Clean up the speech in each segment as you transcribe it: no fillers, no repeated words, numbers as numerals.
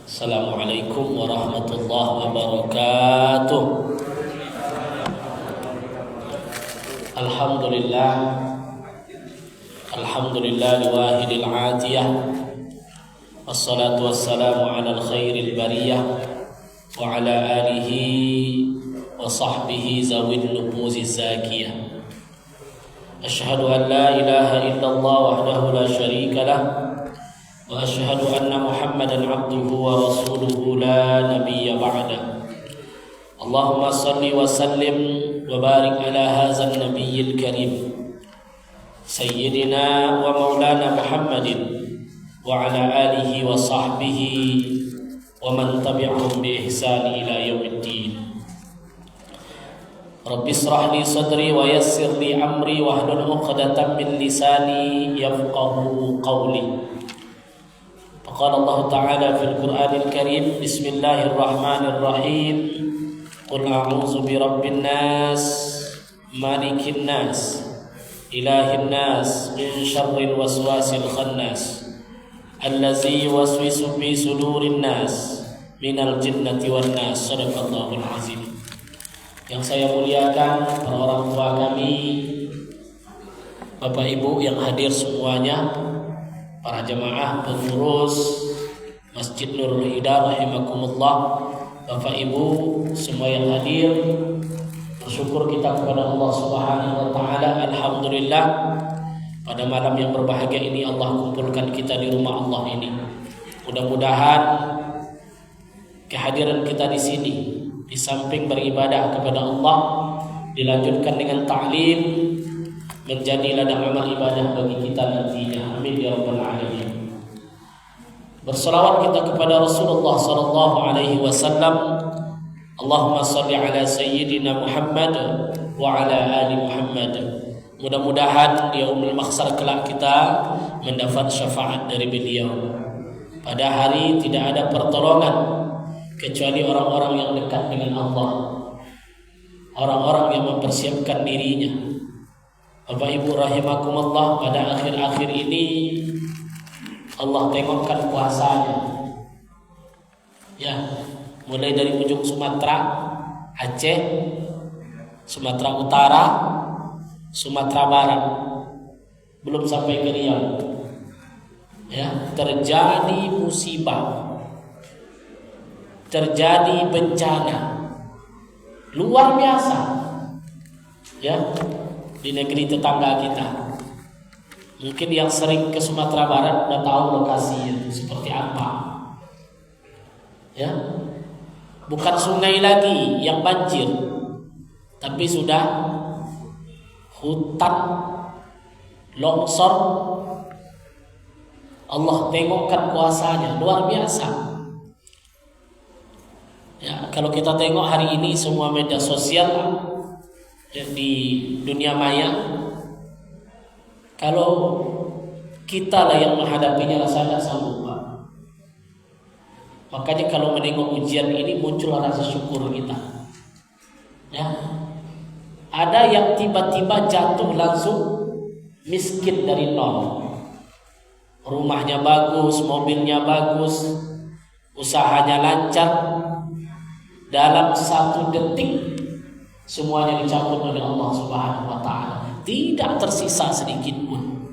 Assalamualaikum warahmatullahi wabarakatuh. Alhamdulillah liwahidil atiyah. Wassalatu wassalamu ala khairil bariyah wa ala alihi wa sahbihi zawil nubuzi zakiyah. Ashhadu an la ilaha illallah wahdahu la syarika lah wa asyhadu anna Muhammadan abduhu wa rasuluhu la nabiyya ba'da. Allahumma salli wa sallim wa barik ala hadzal nabiyyil karim sayyidina wa maulana Muhammadin wa ala alihi wa sahbihi wa man tabi'ahum bi ihsan ila yaumiddin. Rabbi israh li sadri wa yassir li amri wahlul 'uqdatam min lisani yafqahu qawli. قال الله تعالى في القرآن الكريم بسم الله الرحمن الرحيم قل أعوذ برب الناس مالك الناس إله الناس من شر الوسواس الخناس الذي يوسوس في صدور الناس من الجنة والناس. صدق الله العظيم. Yang saya muliakan para orang tua kami, Bapak Ibu yang hadir semuanya, para jemaah pengurus Masjid Nurul Huda rahimakumullah, Bapak Ibu semua yang hadir, bersyukur kita kepada Allah Subhanahu wa taala. Alhamdulillah, pada malam yang berbahagia ini Allah kumpulkan kita di rumah Allah ini. Mudah-mudahan kehadiran kita di sini di samping beribadah kepada Allah dilanjutkan dengan ta'lim, menjadi ladang amal ibadah bagi kita nantinya. Amin ya rabbal alamin. Berselawat kita kepada Rasulullah sallallahu alaihi wasallam. Allahumma shalli ala sayyidina Muhammad wa ala ali Muhammad. Mudah-mudahan di yaumul mahsyar kelak kita mendapat syafaat dari beliau. Pada hari tidak ada pertolongan kecuali orang-orang yang dekat dengan Allah, orang-orang yang mempersiapkan dirinya. Bapak Ibu rahimakumullah, pada akhir-akhir ini Allah tengokkan kuasanya. Ya, mulai dari ujung Sumatera, Aceh, Sumatera Utara, Sumatera Barat, belum sampai ke Riau. Ya, terjadi musibah, terjadi bencana luar biasa. Ya, di negeri tetangga kita. Mungkin yang sering ke Sumatera Barat udah tahu lokasinya seperti apa. Ya, bukan sungai lagi yang banjir, tapi sudah hutan, longsor. Allah tengokkan kuasanya luar biasa. Ya, kalau kita tengok hari ini semua media sosial di dunia maya, kalau kita lah yang menghadapinya rasanya sanggup, Pak. Makanya kalau menengok ujian ini muncul rasa syukur kita. Ya, ada yang tiba-tiba jatuh langsung miskin dari nol. Rumahnya bagus, mobilnya bagus, usahanya lancar. Dalam 1 detik semuanya dicabut oleh Allah Subhanahu wa taala. Tidak tersisa sedikit pun.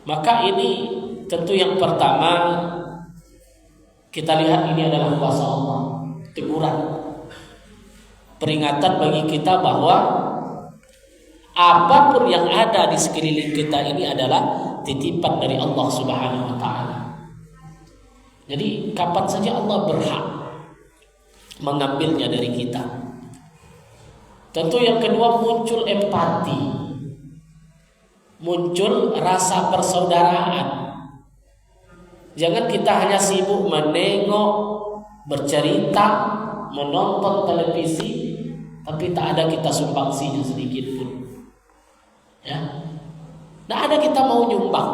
Maka ini tentu yang pertama kita lihat ini adalah kuasa Allah. Teguran, peringatan bagi kita bahwa apapun yang ada di sekeliling kita ini adalah titipan dari Allah Subhanahu wa taala. Jadi kapan saja Allah berhak mengambilnya dari kita. Tentu yang kedua muncul empati, muncul rasa persaudaraan. Jangan kita hanya sibuk menengok, bercerita, menonton televisi, tapi tak ada kita sumbangsinya sedikit pun. Ya, tak ada kita mau nyumbang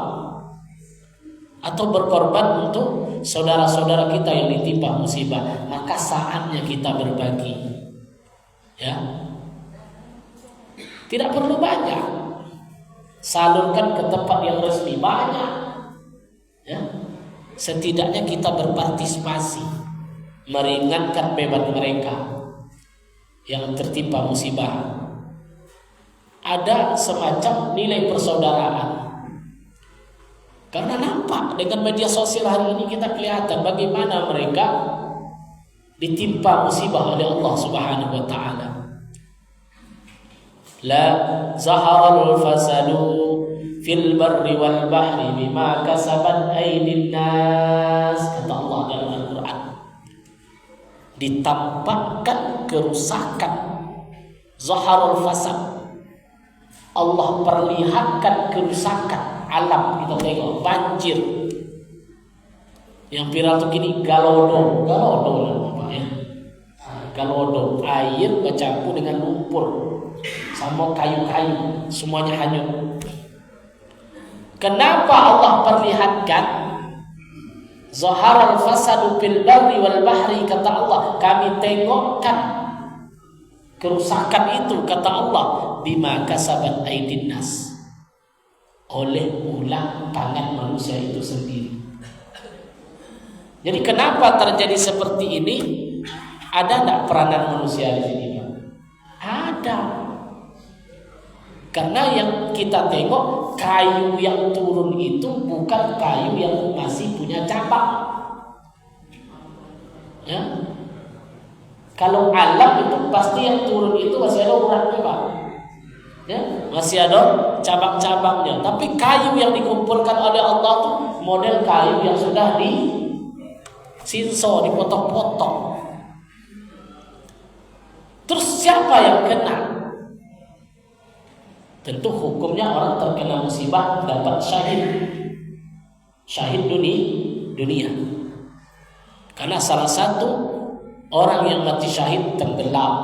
atau berkorban untuk saudara-saudara kita yang ditimpa musibah. Maka saatnya kita berbagi. Ya, tidak perlu banyak, salurkan ke tempat yang resmi banyak. Ya, setidaknya kita berpartisipasi meringankan beban mereka yang tertimpa musibah. Ada semacam nilai persaudaraan. Karena nampak dengan media sosial hari ini kita kelihatan bagaimana mereka ditimpa musibah oleh Allah Subhanahu wa taala. La zaharal fasadu fil barri wal bahri bima kasabat aydin nas, kata Allah dalam Al-Qur'an. Ditampakkan kerusakan, zaharul fasad. Allah perlihatkan kerusakan alam. Kita tengok banjir yang viral tuh gini, galodo lah ya. Galodo, air bercampur dengan lumpur sama kayu-kayu, semuanya hanyut. Kenapa Allah perlihatkan zaharal fasadu fil barri wal bahri, kata Allah, kami tengokkan kerusakan itu, kata Allah, bima kasabat aydin nas, oleh ulah tangan manusia itu sendiri. Jadi kenapa terjadi seperti ini? Ada tak peranan manusia di sini? Ada. Karena yang kita tengok, kayu yang turun itu bukan kayu yang masih punya cabang. Ya. Kalau alam itu pasti yang turun itu masih ada uratnya, Pak. Ya, masih ada cabang-cabangnya. Tapi kayu yang dikumpulkan oleh Allah itu model kayu yang sudah disinso, dipotong-potong. Terus siapa yang kena? Tentu hukumnya orang terkena musibah dapat syahid dunia. Karena salah satu orang yang mati syahid tenggelam,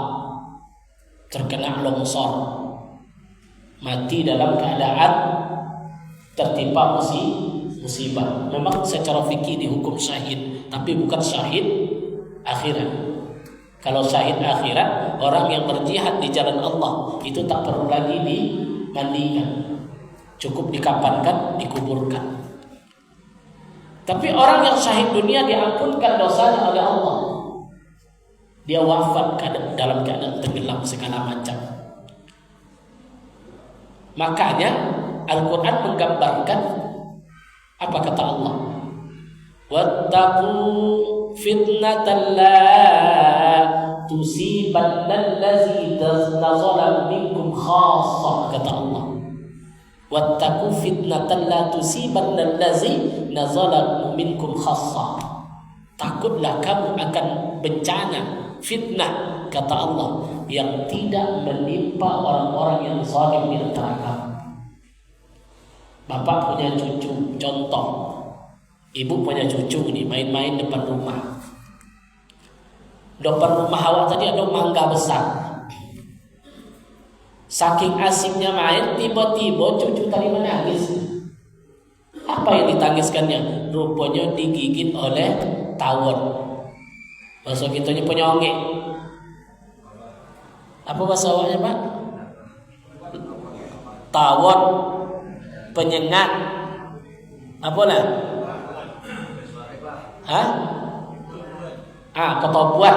terkena longsor, mati dalam keadaan tertimpa musibah. Memang secara fikih dihukum syahid, tapi bukan syahid akhirat. Kalau syahid akhirat, orang yang berjihad di jalan Allah itu tak perlu lagi dimandikan, cukup dikafankan, dikuburkan. Tapi orang yang syahid dunia diampunkan dosanya oleh Allah. Dia wafat dalam keadaan tenggelam segala macam. Makanya Al-Quran menggambarkan apa kata Allah? Wattaqu fitnatan la tusibanna allazina zalamu minkum khassah, kata Allah. Wattaqu fitnatan la tusibanna allazina zalamu minkum khassah. Takutlah kamu akan bencana, fitnah, kata Allah, yang tidak menimpa orang-orang yang zalim di antara kamu. Bapak punya cucu, contoh. Ibu punya cucu nih, main-main depan rumah. Depan rumah awak tadi ada mangga besar. Saking asiknya main, tiba-tiba cucu tadi menangis. Apa yang ditangiskannya? Rupanya digigit oleh tawon. Bahasa kitanya penyonge. Apa bahasa awaknya, Pak? Tawon, penyengat. Apa lah? Ketobuan.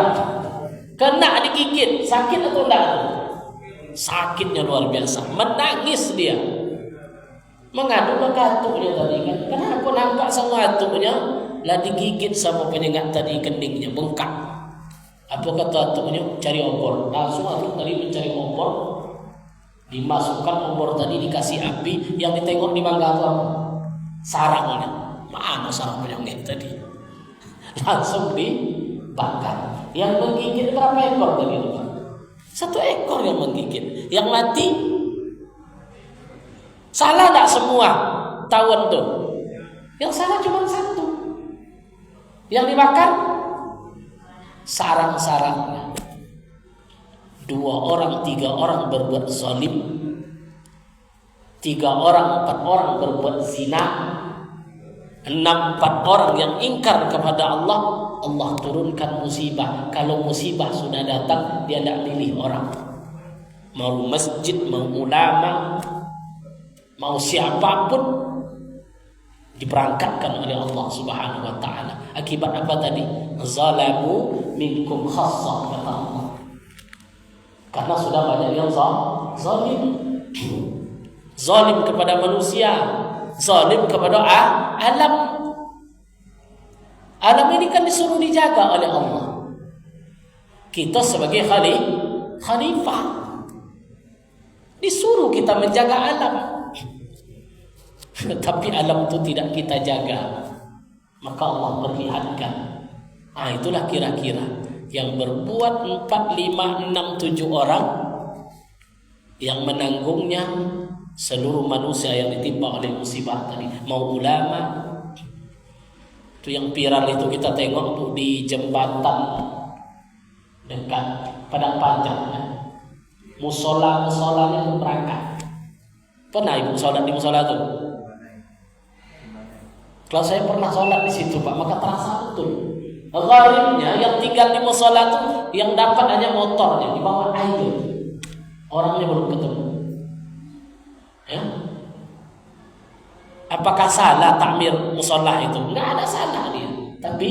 Kena digigit, sakit atau enggak? Sakitnya luar biasa, menangis dia. Mengadu ke atuknya tadi kan. Kenapa nampak sama atuknya lah digigit sama penyengat tadi, keningnya bengkak. Apa kata atuknya? Cari obor. Langsung atuk tadi mencari obor. Dimasukkan obor tadi, dikasih api. Yang ditengok di mangga apa? Sarangnya. Mana sarang penyonget tadi? Langsung dibakar. Yang menggigit berapa ekor tadi, Pak? 1 ekor yang menggigit. Yang mati salah tak semua tawon tuh? Yang salah cuma 1. Yang dibakar sarang-sarangnya. 2 orang, 3 orang berbuat zalim, 3 orang, 4 orang berbuat zina, 6, 4 orang yang ingkar kepada Allah. Allah turunkan musibah. Kalau musibah sudah datang, dia tidak pilih orang. Mau masjid, mau ulama, mau siapapun, diberangkatkan oleh Allah Subhanahu wa taala. Akibat apa tadi? Zalamu minkum khassah, kata Allah. Karena sudah banyak yang zalim. Zalim kepada manusia, zalim kepada alam. Alam ini kan disuruh dijaga oleh Allah. Kita sebagai khalifah disuruh kita menjaga alam. Tapi alam itu tidak kita jaga. Maka Allah perlihatkan. Itulah kira-kira yang berbuat 4, 5, 6, 7 orang yang menanggungnya seluruh manusia yang ditimpa oleh musibah tadi. Mau ulama, itu yang viral itu kita tengok tuh di jembatan dekat Padang Panjang, ya. Musolanya pun berangkat. Pernah ibu sholat di musola itu? Kalau saya pernah sholat di situ Pak, maka terasa betul. Ghalibnya yang tinggal di musola itu yang dapat hanya motornya, di bawah air. Orangnya belum ketemu. Ya. Apakah salah takmir musola itu? Enggak ada salah dia. Tapi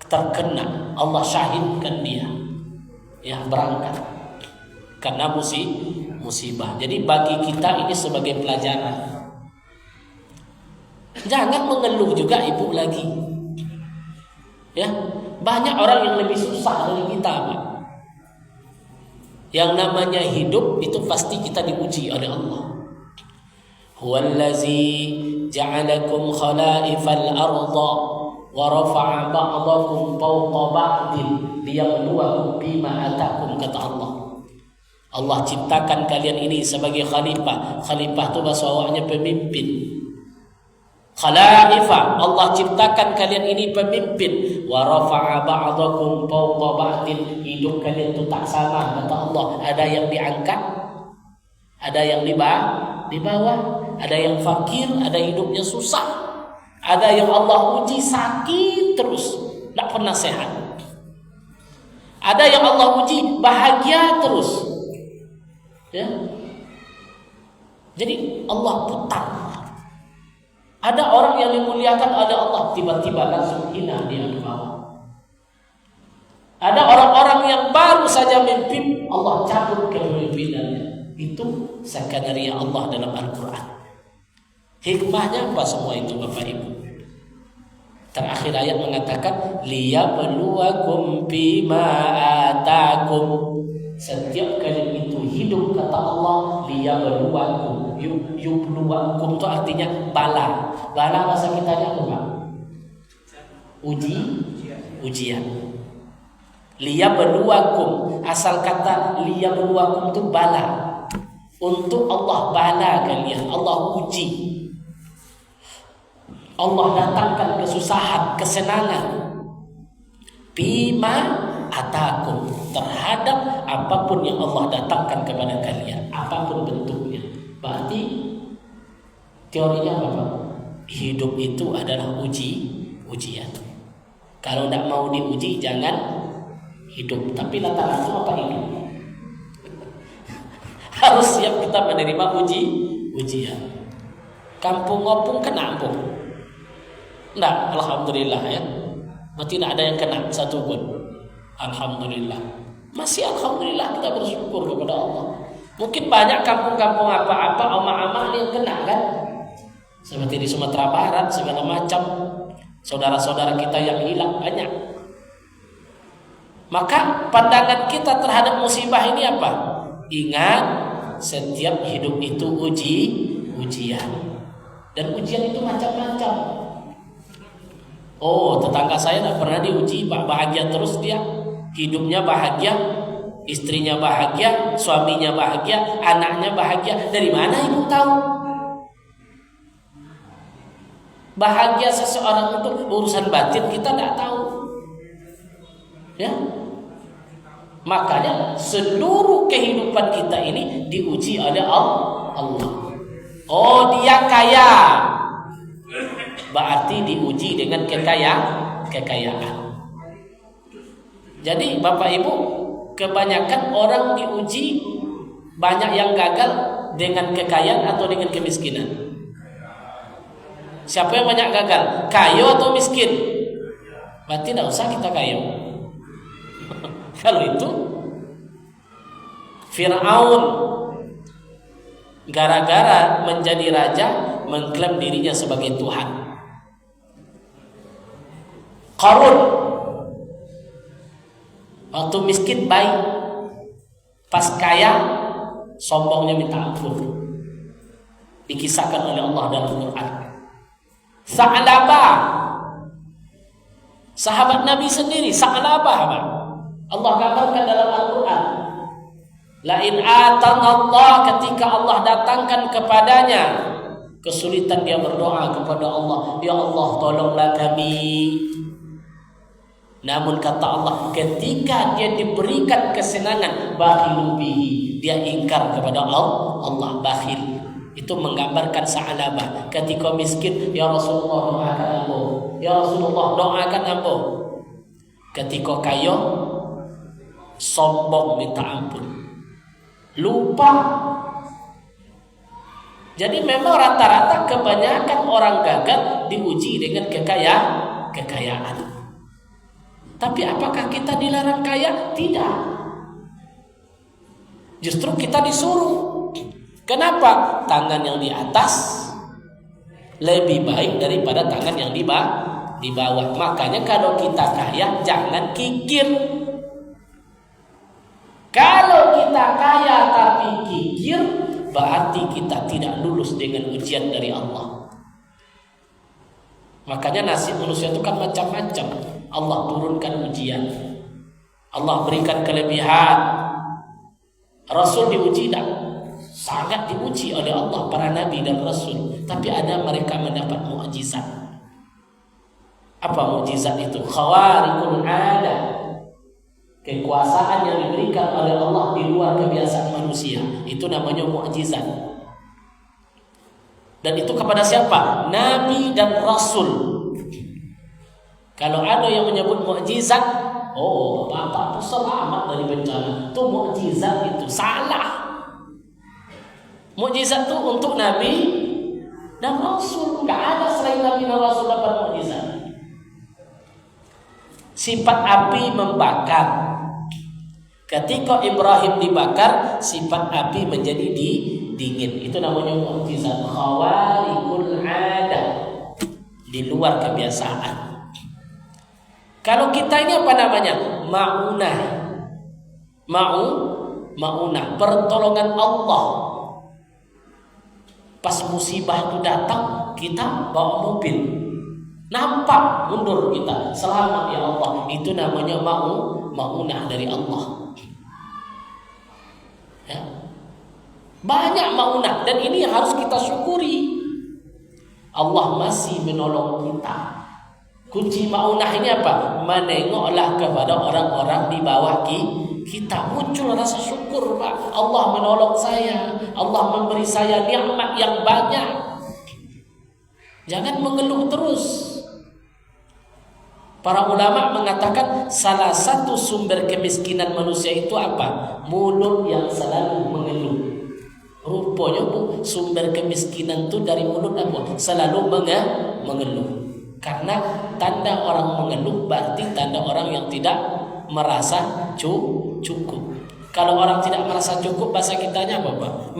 terkena, Allah syahidkan dia. Ya, berangkat. Karena musibah. Jadi bagi kita ini sebagai pelajaran. Jangan mengeluh juga ibu lagi. Ya, banyak orang yang lebih susah dari kita, Pak. Yang namanya hidup itu pasti kita diuji oleh Allah. Huwallazi ja'alakum khala'ifal arda wa rafa'a ba'dakum fawqa ba'din liyabluwakum bima atakum, kata Allah. Allah ciptakan kalian ini sebagai khalifah. Khalifah itu bahasa awaknya pemimpin. Khala'ifah, Allah ciptakan kalian ini pemimpin. Wa rafa'a ba'dakum fawqa ba'din, hidup kalian itu tak sama, kata Allah. Ada yang diangkat, ada yang di bawah, ada yang fakir, ada hidupnya susah, ada yang Allah uji sakit terus, tak pernah sehat. Ada yang Allah uji bahagia terus. Ya. Jadi Allah putar. Ada orang yang dimuliakan oleh Allah, tiba-tiba langsung hina dia di bawah. Ada orang-orang yang baru saja memimpin, Allah cabut kepemimpinannya. Itu skenario Allah dalam Al-Quran. Hikmahnya apa semua itu Bapak Ibu? Terakhir ayat mengatakan liyabluwakum bima atakum. Setiap kali itu hidup, kata Allah, liyabluwakum. Yubluwakum itu artinya bala. Bala bahasa kitanya apa? Ujian. Liyabluwakum, asal kata liyabluwakum itu bala. Untuk Allah bala kalian, Allah uji. Allah datangkan kesusahan, kesenangan. Bima atakum, terhadap apapun yang Allah datangkan kepada kalian, apapun bentuknya. Berarti teorinya apa? Hidup itu adalah ujian. Kalau tidak mau diuji jangan hidup. Tapi latar-latar apa hidup? Harus siap kita menerima ujian. Kampung ngopung kena ampung. Enggak, alhamdulillah ya. Berarti tidak ada yang kena satu pun. Alhamdulillah. Masih alhamdulillah kita bersyukur kepada Allah. Mungkin banyak kampung-kampung apa-apa, omah-omah yang kena kan? Seperti di Sumatera Barat segala macam. Saudara-saudara kita yang hilang banyak. Maka pandangan kita terhadap musibah ini apa? Ingat, setiap hidup itu ujian. Dan ujian itu macam-macam. Oh, tetangga saya tidak pernah diuji, Pak, bahagia terus dia. Hidupnya bahagia, istrinya bahagia, suaminya bahagia, anaknya bahagia. Dari mana ibu tahu? Bahagia seseorang itu urusan batin kita tidak tahu. Ya. Makanya seluruh kehidupan kita ini diuji oleh Allah. Oh, dia kaya, berarti diuji dengan kekayaan. Jadi Bapak Ibu, kebanyakan orang diuji, banyak yang gagal dengan kekayaan atau dengan kemiskinan. Siapa yang banyak gagal? Kaya atau miskin? Berarti tidak usah kita kaya. Kalau itu Fir'aun gara-gara menjadi raja mengklaim dirinya sebagai Tuhan. Qarun waktu miskin baik, pas kaya sombongnya minta ampun. Dikisahkan oleh Allah dalam Quran. Sa'labah, sahabat Nabi sendiri, Sa'labah, Allah gambarkan dalam Al-Quran. Lain Allah, ketika Allah datangkan kepadanya kesulitan, dia berdoa kepada Allah, ya Allah tolonglah kami. Namun kata Allah, ketika dia diberikan kesenangan, bakhilu bihi, dia ingkar kepada Allah, bakhil. Itu menggambarkan Sa'labah. Ketika miskin, ya Rasulullah doakan aku, ya Rasulullah doakan aku. Ketika kaya, sombong minta ampun, lupa. Jadi memang rata-rata kebanyakan orang gagal diuji dengan kekayaan. Tapi apakah kita dilarang kaya? Tidak. Justru kita disuruh. Kenapa? Tangan yang di atas lebih baik daripada tangan yang di bawah. Makanya kalau kita kaya, jangan kikir. Kalau kita kaya tapi kikir, berarti kita tidak lulus dengan ujian dari Allah. Makanya nasib manusia itu kan macam-macam. Allah turunkan ujian, Allah berikan kelebihan. Rasul diuji tak? Sangat diuji oleh Allah, para nabi dan rasul. Tapi ada mereka mendapat mukjizat. Apa mukjizat itu? Khawariqul 'adah. Kekuasaan yang diberikan oleh Allah di luar kebiasaan manusia. Itu namanya mukjizat. Dan itu kepada siapa? Nabi dan rasul. Kalau ada yang menyebut mukjizat, oh bapak itu selamat dari bencana, itu mukjizat, itu salah. Mukjizat itu untuk Nabi dan Rasul. Tidak ada selain Nabi dan Rasul dapat mukjizat. Sifat api membakar. Ketika Ibrahim dibakar, sifat api menjadi dingin. Itu namanya mukjizat. Khawariqul 'adah, di luar kebiasaan. Kalau kita ini apa namanya? Ma'unah, pertolongan Allah. Pas musibah itu datang, kita bawa mobil, nampak mundur kita, selamat ya Allah. Itu namanya ma'unah dari Allah. Ya. Banyak ma'unah, dan ini harus kita syukuri. Allah masih menolong kita. Kunci ma'unah ini apa? Menengoklah kepada orang-orang di bawah kita. Muncul rasa syukur, Pak. Allah menolong saya, Allah memberi saya nikmat yang banyak. Jangan mengeluh terus. Para ulama mengatakan salah satu sumber kemiskinan manusia itu apa? Mulut yang selalu mengeluh. Rupanya Bu, sumber kemiskinan itu dari mulut apa? Selalu mengeluh. Karena tanda orang mengeluh berarti tanda orang yang tidak merasa cukup. Kalau orang tidak merasa cukup, bahasa kitanya apa, Pak?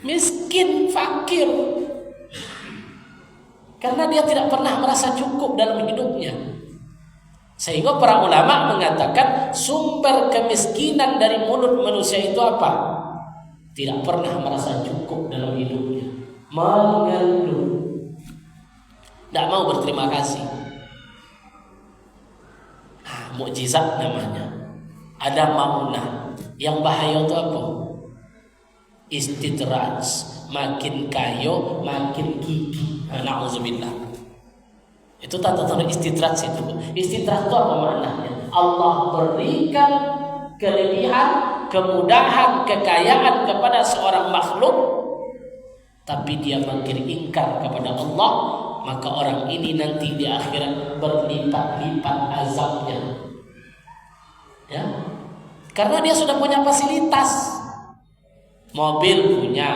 Miskin, fakir. Karena dia tidak pernah merasa cukup dalam hidupnya. Sehingga para ulama mengatakan sumber kemiskinan dari mulut manusia itu apa? Tidak pernah merasa cukup dalam hidupnya. Mengeluh. Tidak mau berterima kasih. Mukjizat namanya. Ada ma'unah. Yang bahaya itu apa? Istidraj. Makin kayo, makin gigi. Na'udzubillah. Itu tanda-tanda istidraj itu. Istidraj itu apa maknanya? Allah berikan kelebihan, kemudahan, kekayaan kepada seorang makhluk, tapi dia makin ingkar kepada Allah, maka orang ini nanti di akhirat berlipat-lipat azabnya. Ya, karena dia sudah punya fasilitas, mobil punya,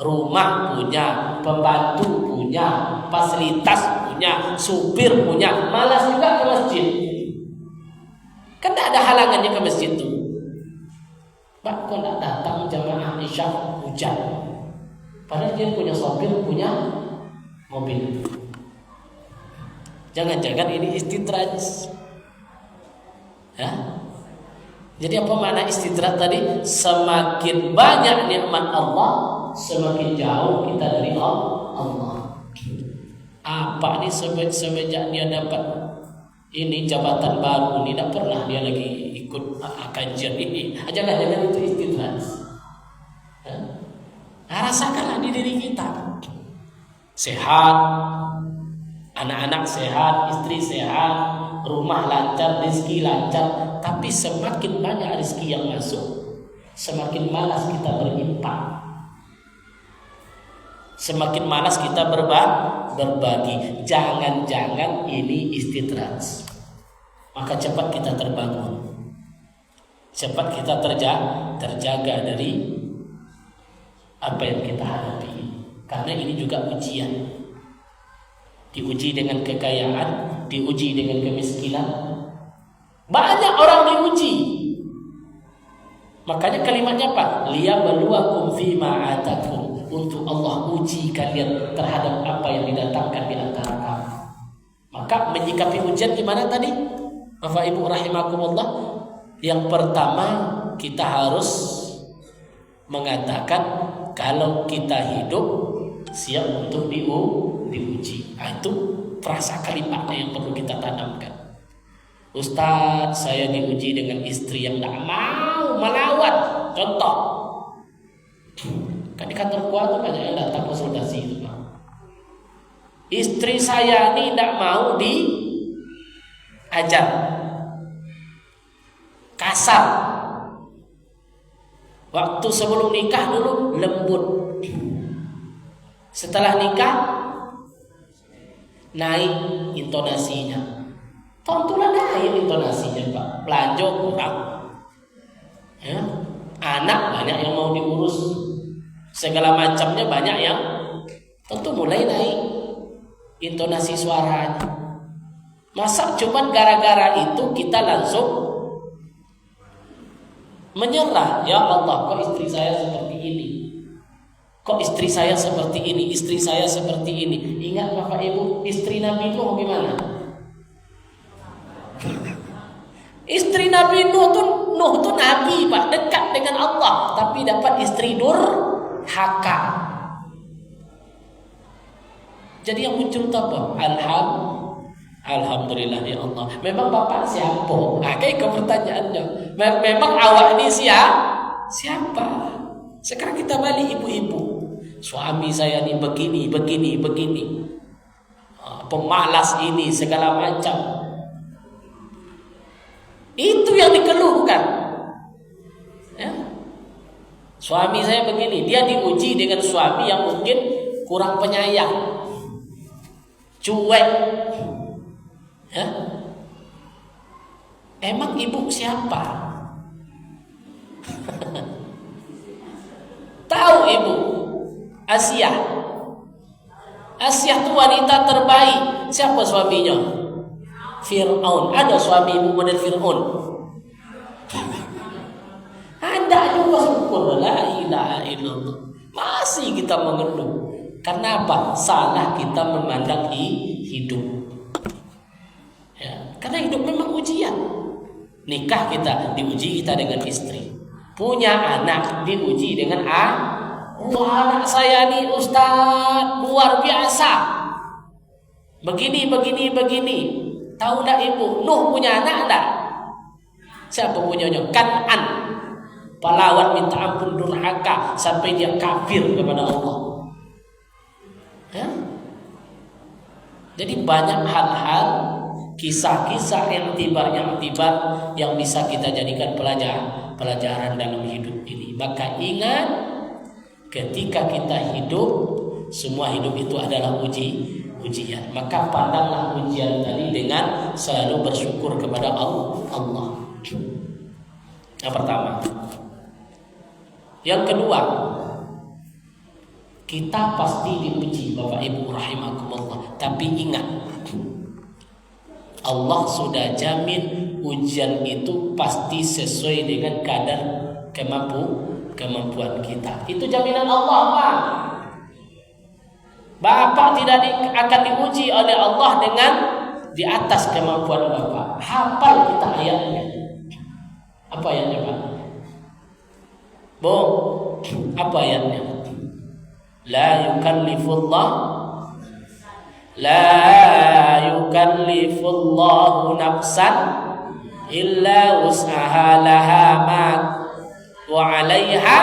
rumah punya, pembantu punya, fasilitas punya, supir punya, malas juga ke masjid. Kan tidak ada halangannya ke masjid itu. Pak, kok tidak datang jamaah Isya hujan? Padahal dia punya sopir, punya mobil. Jangan-jangan ini istidraj. Ya? Jadi apa makna istidraj tadi? Semakin banyak nikmat Allah, semakin jauh kita dari Allah. Apa nih semenjak dia dapat ini jabatan baru, ini tidak pernah dia lagi ikut kajian ini. Jangan-jangan itu istidraj. Rasakanlah di diri kita. Sehat, anak-anak sehat, istri sehat, rumah lancar, rezeki lancar. Tapi semakin banyak rezeki yang masuk, semakin malas kita berinfak, semakin malas kita berbagi. Jangan-jangan ini istidraj. Maka cepat kita terbangun, cepat kita terjaga dari apa yang kita hadapi. Karena ini juga ujian. Diuji dengan kekayaan, diuji dengan kemiskinan. Banyak orang diuji. Makanya kalimatnya apa? Liyabluwakum fima atakum. Untuk Allah uji kalian terhadap apa yang didatangkan di antara kamu. Maka menyikapi ujian gimana tadi? Bapak Ibu rahimakumullah. Yang pertama kita harus mengatakan kalau kita hidup siap untuk diuji. Itu frasa kalimatnya yang perlu kita tanamkan. Ustaz, saya diuji dengan istri yang tidak mau melawan. Contoh, kan di kantor kuat banyak yang datang konsultasi itu, Pak. Istri saya ini tidak mau diajar, kasar. Waktu sebelum nikah dulu lembut. Setelah nikah naik intonasinya. Tontonan naik intonasinya, Pak. Belanja kurang. Ya. Anak banyak yang mau diurus. Segala macamnya banyak yang tentu mulai naik intonasi suaranya. Masa cuman gara-gara itu kita langsung menyerah? Ya Allah, kok istri saya seperti ini? Kok istri saya seperti ini? Istri saya seperti ini. Ingat Bapak Ibu, istri Nabi Nuh gimana? Istri Nabi Nuh tuh Nabi, Pak, dekat dengan Allah, tapi dapat istri durhaka. Jadi yang muncul itu apa? Alhamdulillah ya Allah. Memang Bapak siapa? Kayak pertanyaannya. Memang awak ini siapa? Sekarang kita balik ibu-ibu. Suami saya ini begini. Pemalas ini segala macam. Itu yang dikeluhkan. Ya. Suami saya begini. Dia diuji dengan suami yang mungkin kurang penyayang, cuek. Ya. Emang ibu siapa? Tahu ibu? Asia itu wanita terbaik. Siapa suaminya? Fir'aun. Ada suami ibu model Fir'aun? Ada juga, syukur. La ilaha illallah. Masih kita mengeluh. Karena apa? Salah kita memandang hidup. Ya, karena hidup memang ujian. Nikah kita diuji kita dengan istri. Punya anak diuji dengan anak saya nih Ustaz luar biasa. Begini. Tahu enggak ibu? Nuh punya anak enggak? Siapa punyanya? Kan'an. Pahlawan minta ampun durhaka sampai dia kafir kepada Allah. Ya? Jadi banyak hal-hal, kisah-kisah yang tiba yang bisa kita jadikan pelajaran dalam hidup ini. Maka ingat, ketika kita hidup, semua hidup itu adalah ujian. Maka pandanglah ujian tadi dengan selalu bersyukur kepada Allah. Yang pertama. Yang kedua, kita pasti diuji. Bapak Ibu rahimakumullah. Tapi ingat, Allah sudah jamin ujian itu pasti sesuai dengan kadar kemampuan kita. Itu jaminan Allah, Pak. Bapak tidak akan diuji oleh Allah dengan di atas kemampuan Bapak. Hafal kita ayatnya. Apa ayatnya, Pak? Apa ayatnya? La yukallifullahu nafsan illa wus'aha laha ma wa 'alaiha.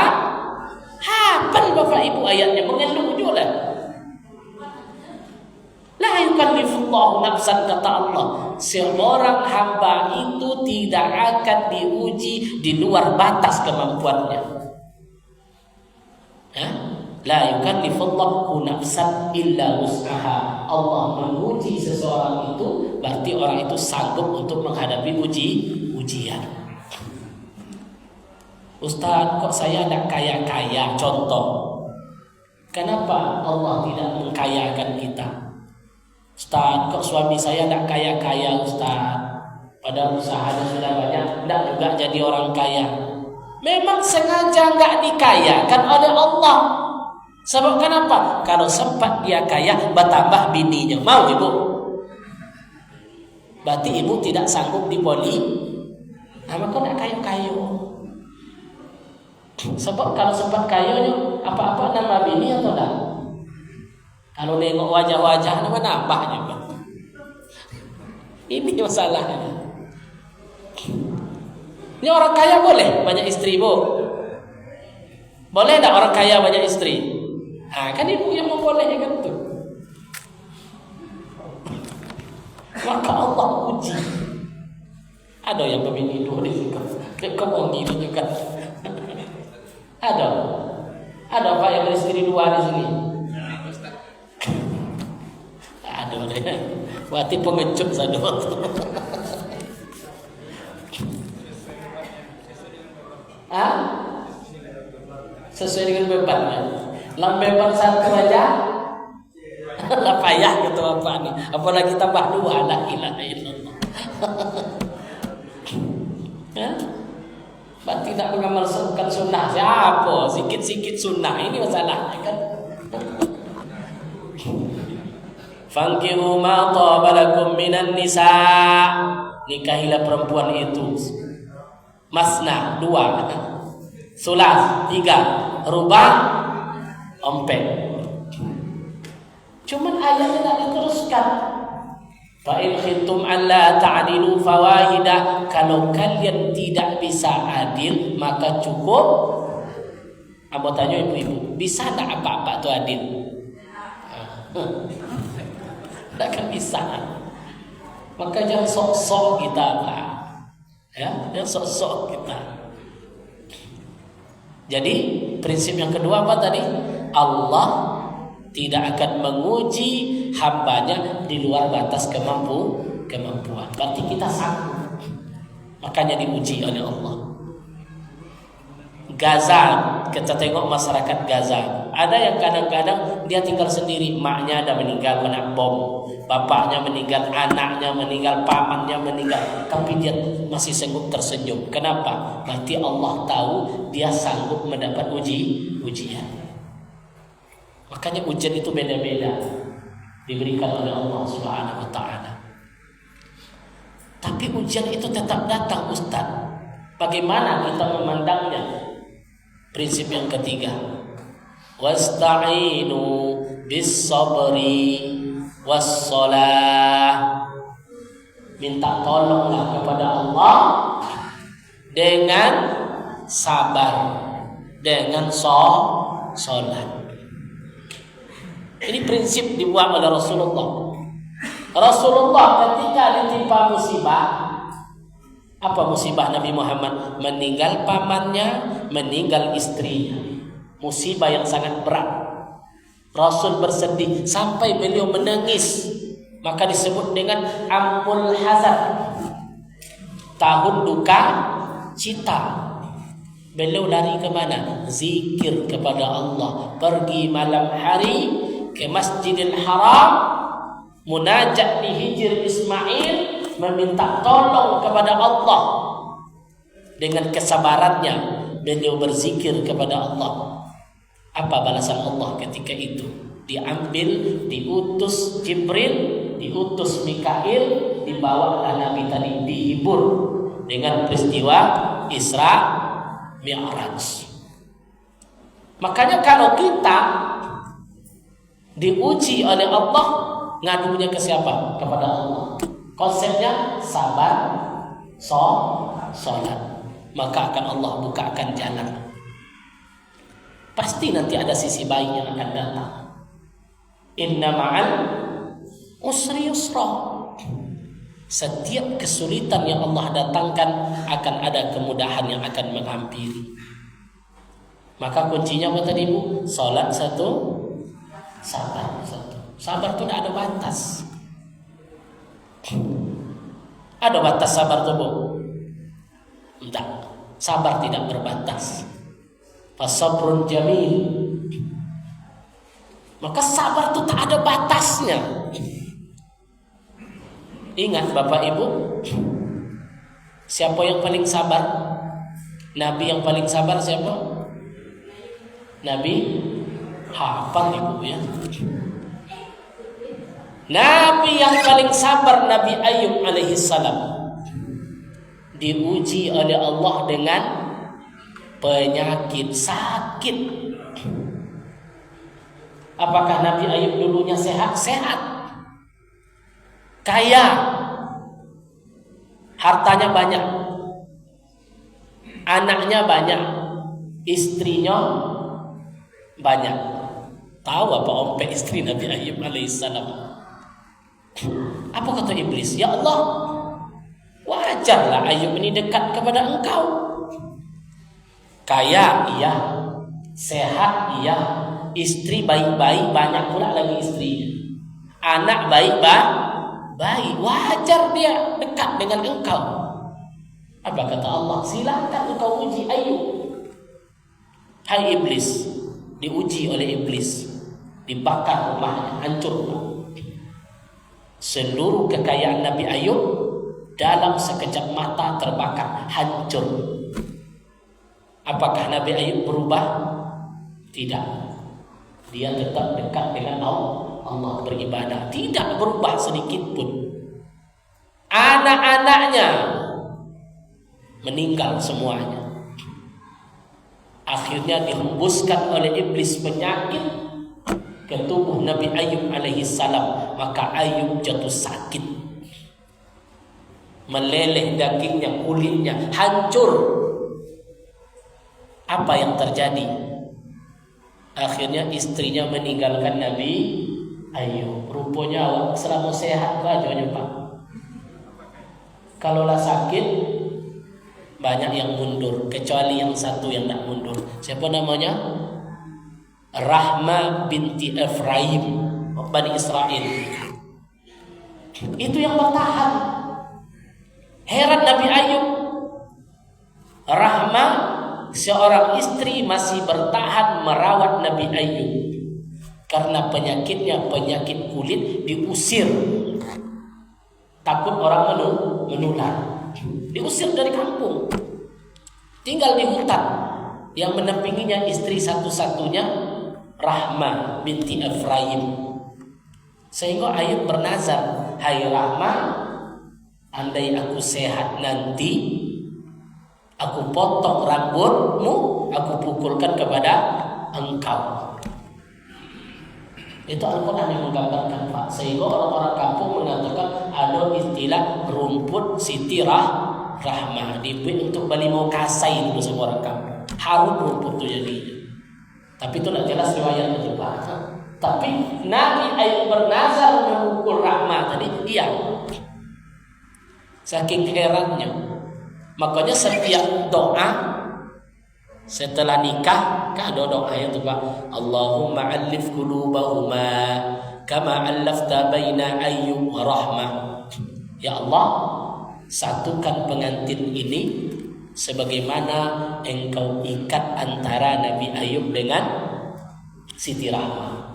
Hafal Bapak Ibu ayatnya, mengeluh juga. La yukallifullahu nafsan, kata Allah, seorang hamba itu tidak akan diuji di luar batas kemampuannya. La yukallifullahu nafsan illa wus'aha. Allah menguji seseorang itu berarti orang itu sanggup untuk menghadapi ujian. Ustaz, kok saya tidak kaya-kaya? Contoh, kenapa Allah tidak mengkayakan kita? Ustaz, kok suami saya tidak kaya-kaya, Ustaz? Padahal usahanya sudah banyak, tidak juga jadi orang kaya. Memang sengaja nggak dikayakan oleh Allah. Sebab kenapa? Kalau sempat dia kaya, bertambah bininya. Mau ibu? Berarti ibu tidak sanggup dipoli. Maka tidak kayu-kayu. Sebab kalau sempat kayunya, apa-apa nambah bini atau tidak? Kalau nengok wajah-wajah, nambah juga. Ini masalahnya. Ini orang kaya boleh banyak istri, Bu? Boleh tak orang kaya banyak istri? Kan ibu yang membolehkan tuh. Maka Allah uji. Ada yang berbini dua di sini. Kamu gini juga. Ada Pak yang beristri dua di sini. Ada deh. Berarti pengecut satu. Sesuai dengan bebannya. Beban satu aja lah payah gitu Bapak nih. Apalagi tambah dua, la ilaha illallah. Berarti tidak mengamalkan sunnah. Siapa? Sikit-sikit sunnah. Ini masalahnya kan. Fankihu ma taba lakum minan nisa. Nikahilah perempuan itu. Masna 2, sulas 3, rubah 4. Cuman ayatnya tidak diteruskan. Fa in khiftum alla ta'dilu fawahida. Kalau kalian tidak bisa adil, maka cukup. Apa tanya ibu-ibu, bisa tak apa-apa tu adil? Tak akan bisa. Maka jangan sok-sok kita, Pak. Jangan sok-sok kita. Jadi prinsip yang kedua apa tadi? Allah tidak akan menguji hambanya di luar batas kemampuan. Berarti kita sanggup. Makanya diuji oleh Allah. Gaza, kita tengok masyarakat Gaza. Ada yang kadang-kadang dia tinggal sendiri, maknya dah meninggal kena bom, bapaknya meninggal, anaknya meninggal, pamannya meninggal, tapi dia masih sanggup tersenyum. Kenapa? Berarti Allah tahu dia sanggup mendapat ujian. Makanya ujian itu beda-beda diberikan oleh Allah Subhanahu wa taala. Tapi ujian itu tetap datang, Ustaz. Bagaimana kita memandangnya? Prinsip yang ketiga, wasta'inu bis-sabri was-shalah. Minta tolonglah kepada Allah dengan sabar, dengan salat. Ini prinsip dibuat oleh Rasulullah. Rasulullah ketika ditimpa musibah, apa musibah Nabi Muhammad? Meninggal pamannya, meninggal istrinya. Musibah yang sangat berat. Rasul bersedih sampai beliau menangis. Maka disebut dengan amul hazan, tahun duka cita. Beliau lari ke mana? Zikir kepada Allah. Pergi malam hari ke Masjidil Haram, munajat di Hijr Ismail, meminta tolong kepada Allah. Dengan kesabarannya beliau berzikir kepada Allah. Apa balasan Allah ketika itu? Diambil, diutus Jibril, diutus Mikail, dibawalah Nabi tadi, dihibur dengan peristiwa Isra Mi'raj. Makanya kalau kita diuji oleh Allah, ngadunya ke siapa? Kepada Allah. Konsepnya sabar, sholat. Maka akan Allah bukakan jalan. Pasti nanti ada sisi baik yang akan datang. Inna ma'al usri yusra. Setiap kesulitan yang Allah datangkan akan ada kemudahan yang akan menghampiri. Maka kuncinya apa tadi Bu? Salat satu, sabar satu. Sabar itu tidak ada batas. Ada batas sabar itu Bu? Tidak. Sabar tidak berbatas. Fasabrun jamil. Maka sabar itu tak ada batasnya. Ingat Bapak Ibu, siapa yang paling sabar? Nabi yang paling sabar siapa? Nabi, hafal Ibu ya. Nabi yang paling sabar Nabi Ayub alaihi salam. Diuji oleh Allah dengan penyakit, sakit. Apakah Nabi Ayub dulunya sehat? Sehat. Kaya. Hartanya banyak. Anaknya banyak. Istrinya banyak. Tahu apa ompek istri Nabi Ayub alaihissalam? Apa kata iblis? Ya Allah, wajarlah Ayub ini dekat kepada engkau. Kaya iya, sehat iya, istri baik-baik, banyak pula lagi istrinya. Anak baik, wajar dia dekat dengan engkau. Apa kata Allah? Silakan engkau uji Ayub. Hai iblis, diuji oleh iblis, dibakar rumahnya, hancur. Seluruh kekayaan Nabi Ayub dalam sekejap mata terbakar, hancur. Apakah Nabi Ayub berubah? Tidak. Dia tetap dekat dengan Allah, beribadah, tidak berubah sedikit pun. Anak-anaknya meninggal semuanya. Akhirnya dihembuskan oleh iblis penyakit ke tubuh Nabi Ayub alaihi salam. Maka Ayub jatuh sakit, meleleh dagingnya, kulitnya hancur. Apa yang terjadi? Akhirnya istrinya meninggalkan Nabi Ayub. Rupanya selama sehat wajahnya Pak. Kalaulah sakit banyak yang mundur, kecuali yang satu yang tak mundur. Siapa namanya? Rahma binti Efraim, Bani Israel. Itu yang bertahan. Heran Nabi Ayub. Rahma, seorang istri, masih bertahan merawat Nabi Ayub. Karena penyakitnya penyakit kulit, diusir. Takut orang menular. Diusir dari kampung, tinggal di hutan. Yang mendampinginya istri satu-satunya Rahma binti Efraim. Sehingga Ayub bernazar, hai Rahma, andai aku sehat nanti, aku potong rambutmu, aku pukulkan kepada engkau. Itu Al-Quran yang menggambarkan Pak. Sehingga orang-orang kampung mengatakan ada istilah rumput Siti Rahmah, dibuat untuk bali mau kasai dulu semua orang kampung. Harum rumput itu jadi. Tapi itu tidak jelas riwayatnya juga. Tapi Nabi Ayub bernazar memukul Rahmah tadi, iya. Saking herannya. Makanya setiap doa setelah nikah kan ada doa itu Pak. Allahumma alif qulubahuma kama alafta baina Ayyub wa Rahmah. Ya Allah, satukan pengantin ini sebagaimana engkau ikat antara Nabi Ayub dengan Siti Rahmah.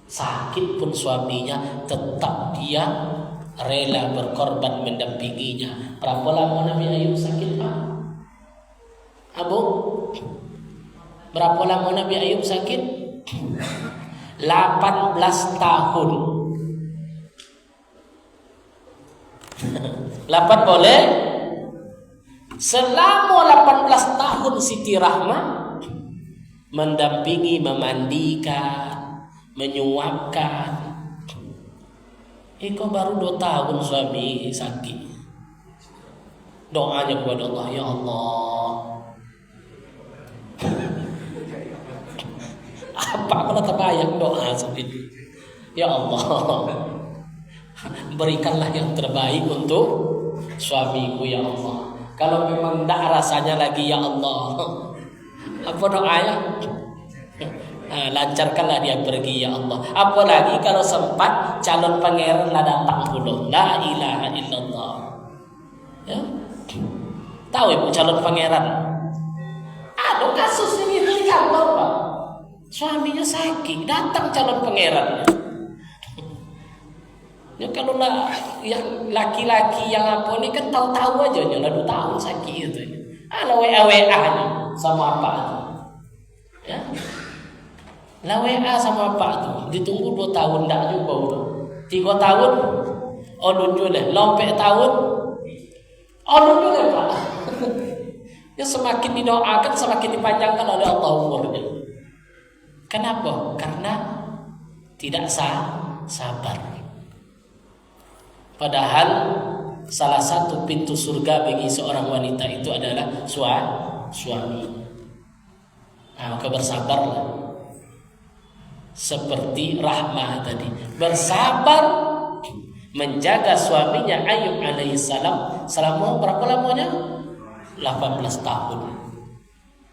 Sakit pun suaminya tetap dia rela berkorban mendampinginya. Berapa lama Nabi Ayub sakit, Pak? Abu? Berapa lama Nabi Ayub sakit? 18 tahun. 8 boleh? Selama 18 tahun Siti Rahmah mendampingi, memandikan, menyuapkan. Kok baru 2 tahun suami sakit. Doanya kepada Allah, ya Allah. Apa kalau terbayang doa seperti itu? Ya Allah, berikanlah yang terbaik untuk suamiku ya Allah. Kalau memang tidak rasanya lagi ya Allah, apa doanya? Lancarkanlah dia pergi ya Allah. Apalagi kalau sempat calon pangeran lah datang pula. La ilaha illallah. Ya? Tahu ibu calon pangeran? Ada kasus ini di kantor, Pak. Suaminya sakit, datang calon pangerannya. Ya kalau lah yang laki-laki yang apa ini kan tahu-tahu aja nya 2 tahun sakit itu. Lah WA sama apa tuh? Ya. Lah WA sama apa tuh? Ditunggu 2 tahun enggak juga tuh. 3 tahun. Oh lucu deh, lompek tahun. Oh lucu deh, Pak. Ya semakin didoakan semakin dipanjangkan oleh Allah umurnya. Kenapa? Karena tidak sabar. Padahal salah satu pintu surga bagi seorang wanita itu adalah suami. Maka bersabarlah. Seperti Rahmah tadi, bersabar menjaga suaminya Ayub alaihissalam selama berapa lamanya? 18 tahun.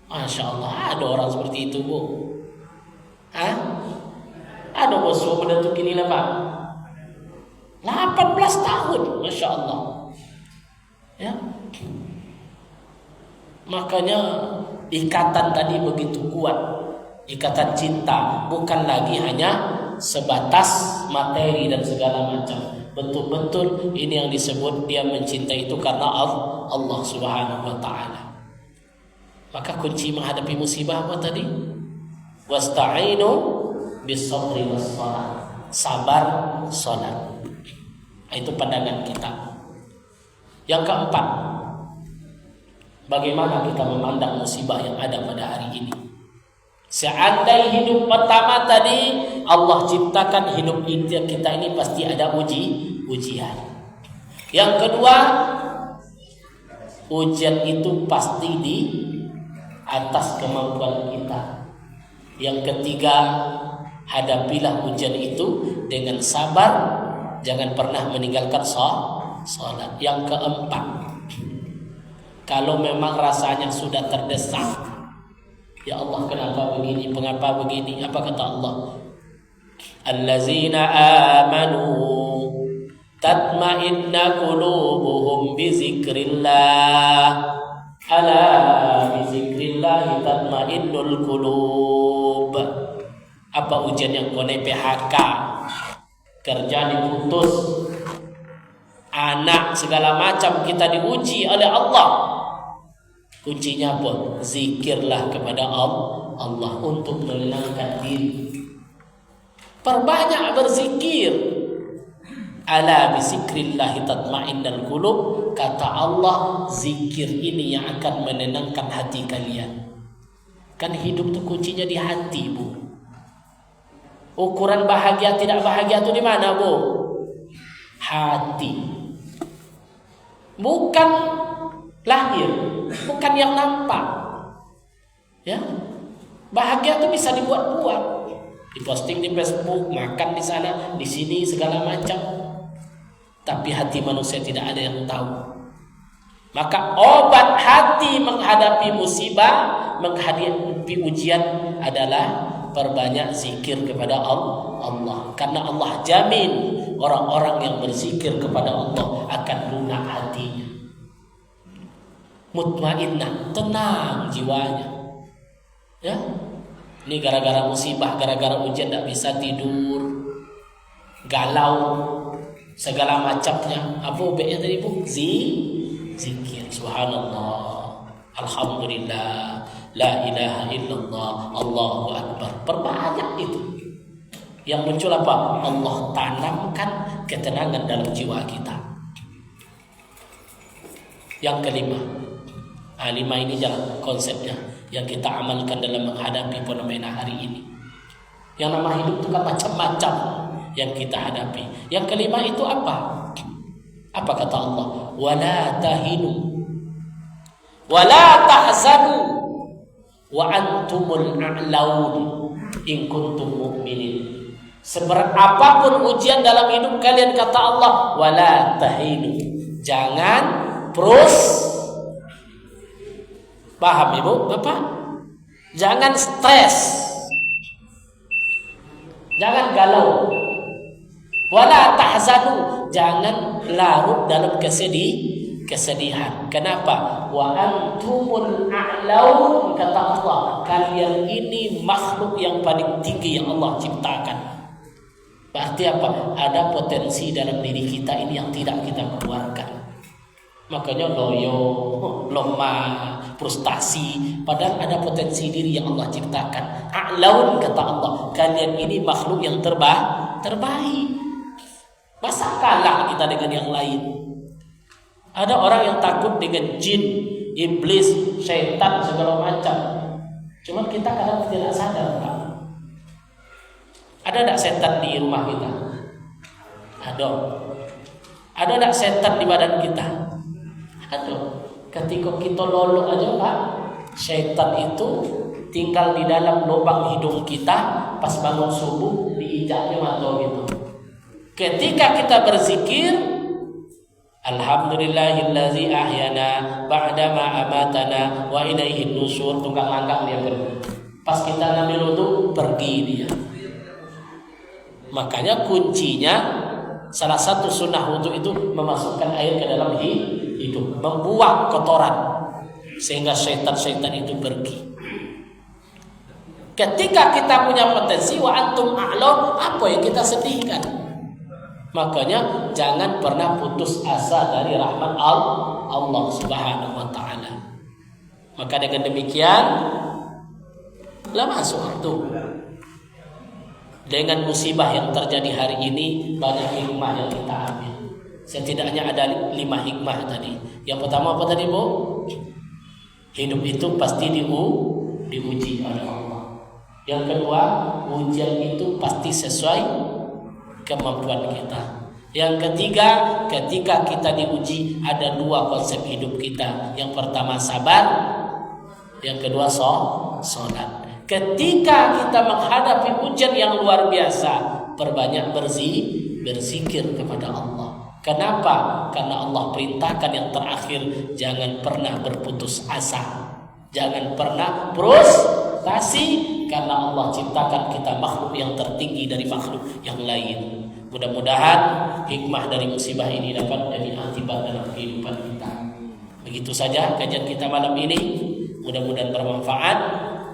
Masya Allah, ada orang seperti itu, Bu. Ada bos pada tuh gini lah, Pak. 18 tahun, Masya Allah. Ya. Makanya ikatan tadi begitu kuat. Ikatan cinta bukan lagi hanya sebatas materi dan segala macam. Betul-betul ini yang disebut dia mencintai itu karena Allah Subhanahu wa taala. Maka kunci menghadapi musibah apa tadi? Wasta'inu bis-sabri was-shalah. Sabar, salat. Itu pandangan kita. Yang keempat, bagaimana kita memandang musibah yang ada pada hari ini? Seandainya hidup pertama tadi Allah ciptakan hidup kita ini pasti ada ujian. Yang kedua, ujian itu pasti di atas kemampuan kita. Yang ketiga, hadapilah ujian itu dengan sabar, jangan pernah meninggalkan salat. Yang keempat, kalau memang rasanya sudah terdesak, ya Allah kenapa begini, mengapa begini? Apa kata Allah? Allazina amanu tatma'inna qulubuhum bi zikrillah. Ala bi zikrillah tatma'innul qulub. Apa ujian yang kone PHK? Kerja diputus, anak segala macam kita diuji oleh Allah. Kuncinya apa? Zikirlah kepada Allah untuk menenangkan diri. Perbanyak berzikir. Ala bizikrillah tatma'innul qulub. Kata Allah, zikir ini yang akan menenangkan hati kalian. Kan hidup tuh kuncinya di hati, Bu. Ukuran bahagia tidak bahagia itu di mana, Bu? Hati. Bukan lahir, bukan yang nampak. Ya. Bahagia itu bisa dibuat-buat. Diposting di Facebook, makan di sana, di sini segala macam. Tapi hati manusia tidak ada yang tahu. Maka obat hati menghadapi musibah, menghadapi ujian adalah perbanyak zikir kepada Allah. Karena Allah jamin orang-orang yang berzikir kepada Allah akan lunak hatinya. Mutmainnah, tenang jiwanya. Ya. Ini gara-gara musibah, gara-gara ujian tidak bisa tidur, galau, segala macamnya. Apa obatnya tadi Bu? Zikir. Subhanallah, alhamdulillah, la ilaha illallah, Allahu akbar. Perbanyak itu. Yang muncul apa? Allah tanamkan ketenangan dalam jiwa kita. Yang kelima, 5 ini jalan konsepnya yang kita amalkan dalam menghadapi fenomena hari ini. Yang nama hidup itu kan macam-macam yang kita hadapi. Yang kelima itu apa? Apa kata Allah? Wala tahinu wala tahzanu wa antumul a'laun in kuntum mu'minin. Seberat apapun ujian dalam hidup kalian, kata Allah, wala tahinu, jangan terus. Paham Ibu, Bapak? Jangan stres, jangan galau. Wala tahzanu, jangan larut dalam kesedihan. Kenapa? Wa antumul a'laun, kata Allah, kalian ini makhluk yang paling tinggi yang Allah ciptakan. Berarti apa? Ada potensi dalam diri kita ini yang tidak kita keluarkan. Makanya loyo, lemah, frustasi, padahal ada potensi diri yang Allah ciptakan. A'laun, kata Allah, kalian ini makhluk yang terbaik. Masa kalah kita dengan yang lain? Ada orang yang takut dengan jin, iblis, syaitan, segala macam. Cuma kita kadang tidak sadar, Pak. Ada tak setan di rumah kita? Ada. Ada tak setan di badan kita? Ada. Ketika kita lolo aja, Pak, syaitan itu tinggal di dalam lubang hidung kita. Pas bangun subuh diinjaknya mata gitu. Ketika kita berzikir, alhamdulillahillazi ahyana ba'dama amatana wa ilaihin nusyur, tunggang langgang dia pergi. Pas kita ngambil wudu, pergi dia. Makanya kuncinya, salah satu sunnah wudu itu memasukkan air ke dalam hidung, membuang kotoran sehingga syaitan-syaitan itu pergi. Ketika kita punya potensi wa antum a'laun, apa yang kita sedihkan? Makanya jangan pernah putus asa dari rahmat Allah Subhanahu wa taala. Maka dengan demikian lah masuk waktu. Dengan musibah yang terjadi hari ini, banyak hikmah yang kita ambil. Setidaknya ada 5 hikmah tadi. Yang pertama apa tadi, Bu? Hidup itu pasti diuji oleh Allah. Yang kedua, ujian itu pasti sesuai kemampuan kita. Yang ketiga, ketika kita diuji, ada 2 konsep hidup kita. Yang pertama sabar, yang kedua sholat. Ketika kita menghadapi ujian yang luar biasa, perbanyak berzikir kepada Allah. Kenapa? Karena Allah perintahkan yang terakhir, jangan pernah berputus asa, jangan pernah frustasi, karena Allah ciptakan kita makhluk yang tertinggi dari makhluk yang lain. Mudah-mudahan hikmah dari musibah ini dapat menjadi akibat dalam kehidupan kita. Begitu saja kajian kita malam ini. Mudah-mudahan bermanfaat.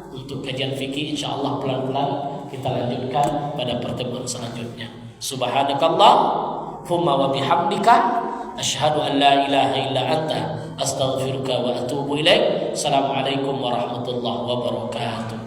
Untuk kajian fikih insyaallah pelan-pelan kita lanjutkan pada pertemuan selanjutnya. Subhanakallahumma wa bihamdika asyhadu an la ilaha illa anta astaghfiruka wa atubu ilaik. Assalamualaikum warahmatullahi wabarakatuh.